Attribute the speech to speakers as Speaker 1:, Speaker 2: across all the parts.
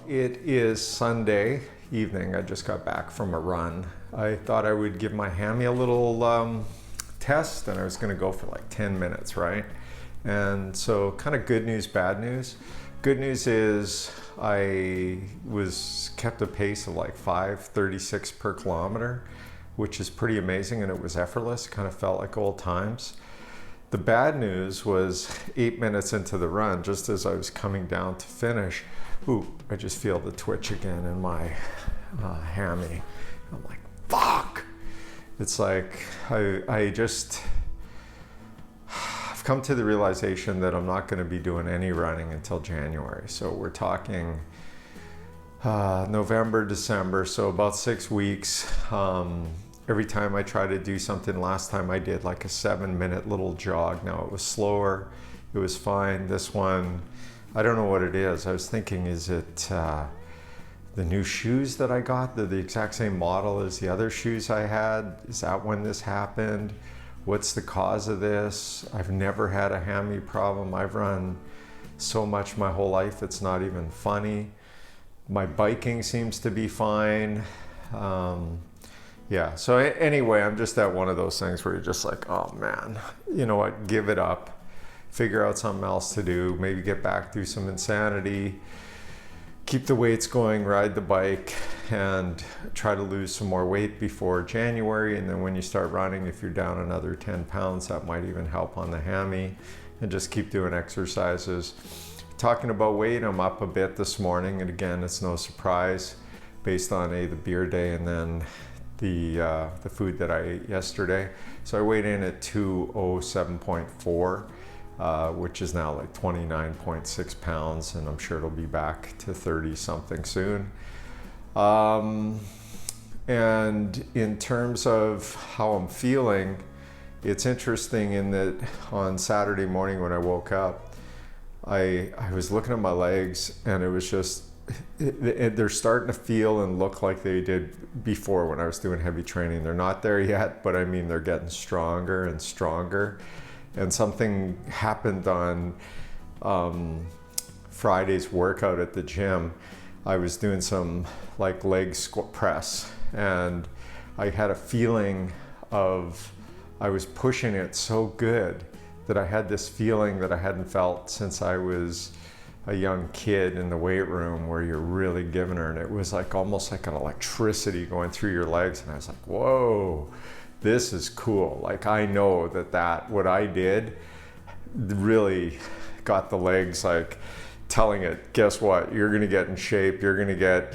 Speaker 1: It is Sunday evening. I just got back from a run. I thought I would give my hammy a little test, and I was going to go for like 10 minutes, right? And so kind of good news, bad news. Good news is I was kept a pace of like 5:36 per kilometer, which is pretty amazing, and it was effortless. Kind of felt like old times. The bad news was 8 minutes into the run, just as I was coming down to finish, I just feel the twitch again in my hammy. I'm like, fuck! It's like, I've come to the realization that I'm not going to be doing any running until January. So we're talking November, December, so about 6 weeks. Every time I try to do something, last time I did like a 7-minute little jog. Now it was slower, it was fine. This one, I don't know what it is. I was thinking, is it the new shoes that I got? They're the exact same model as the other shoes I had. Is that when this happened? What's the cause of this? I've never had a hammy problem. I've run so much my whole life, it's not even funny. My biking seems to be fine. Yeah, so anyway, I'm just at one of those things where you're just like, oh man, you know what, give it up, figure out something else to do, maybe get back through some insanity, keep the weights going, ride the bike, and try to lose some more weight before January. And then when you start running, if you're down another 10 pounds, that might even help on the hammy, and just keep doing exercises. Talking about weight, I'm up a bit this morning, and again, it's no surprise based on the beer day and then the food that I ate yesterday. So I weighed in at 207.4, which is now like 29.6 pounds, and I'm sure it'll be back to 30 something soon. And in terms of how I'm feeling, it's interesting in that on Saturday morning when I woke up, I was looking at my legs, and it was just, they're starting to feel and look like they did before when I was doing heavy training. They're not there yet, but I mean, they're getting stronger and stronger. And something happened on Friday's workout at the gym. I was doing some like leg squat press, and I had a feeling of, I was pushing it so good that I had this feeling that I hadn't felt since I was a young kid in the weight room, where you're really giving her, and it was like almost like an electricity going through your legs. And I was like, whoa, this is cool. Like, I know that what I did really got the legs like telling it, guess what, you're gonna get in shape, you're gonna get,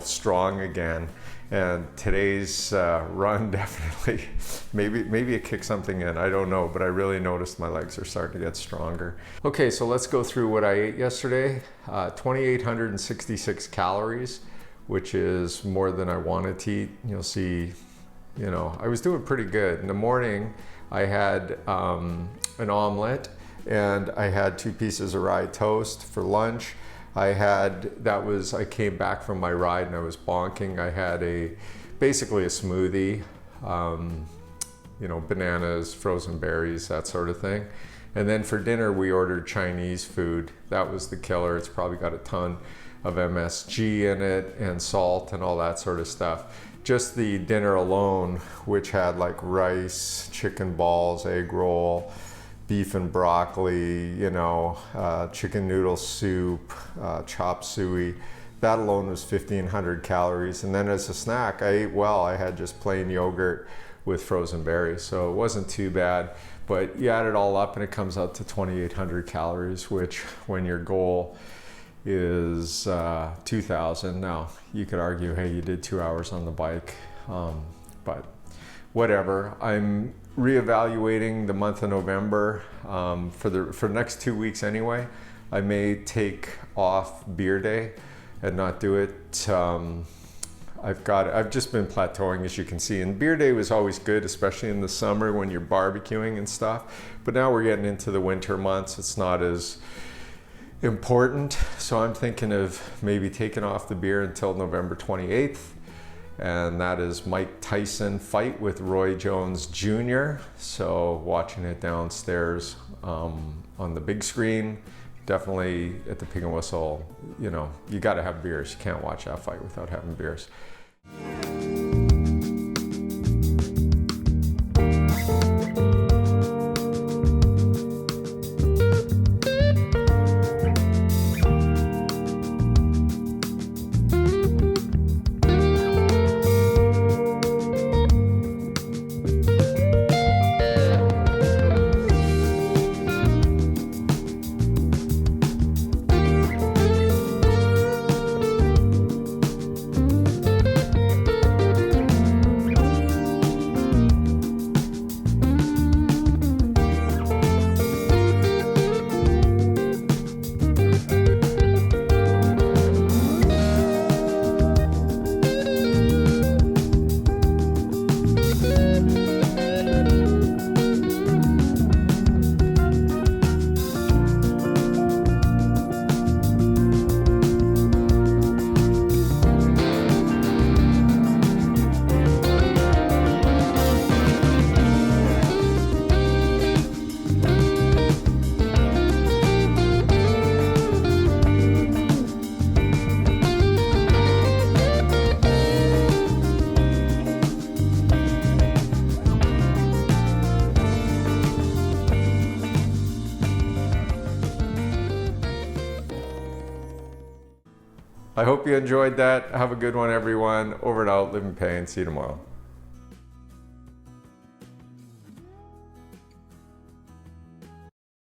Speaker 1: strong again. And today's run definitely, maybe it kicked something in, I don't know, but I really noticed my legs are starting to get stronger. Okay, so let's go through what I ate yesterday. 2,866 calories, which is more than I wanted to eat. You'll see, I was doing pretty good. In the morning, I had an omelet, and I had 2 pieces of rye toast for lunch. I came back from my ride and I was bonking. I had basically a smoothie, bananas, frozen berries, that sort of thing. And then for dinner, we ordered Chinese food. That was the killer. It's probably got a ton of MSG in it and salt and all that sort of stuff. Just the dinner alone, which had like rice, chicken balls, egg roll, beef and broccoli, chicken noodle soup, chop suey. That alone was 1,500 calories. And then as a snack, I ate well. I had just plain yogurt with frozen berries, so it wasn't too bad. But you add it all up and it comes out to 2,800 calories, which when your goal is 2,000, now you could argue, hey, you did 2 hours on the bike, but whatever. I'm reevaluating the month of November for the next 2 weeks anyway. I may take off beer day and not do it. I've just been plateauing, as you can see, and beer day was always good, especially in the summer when you're barbecuing and stuff. But now we're getting into the winter months, it's not as important. So I'm thinking of maybe taking off the beer until November 28th. And that is Mike Tyson fight with Roy Jones Jr. So watching it downstairs on the big screen, definitely at the Pig and Whistle, you know, you got to have beers. You can't watch that fight without having beers. I hope you enjoyed that. Have a good one, everyone. Over and out. Live in pain. See you tomorrow.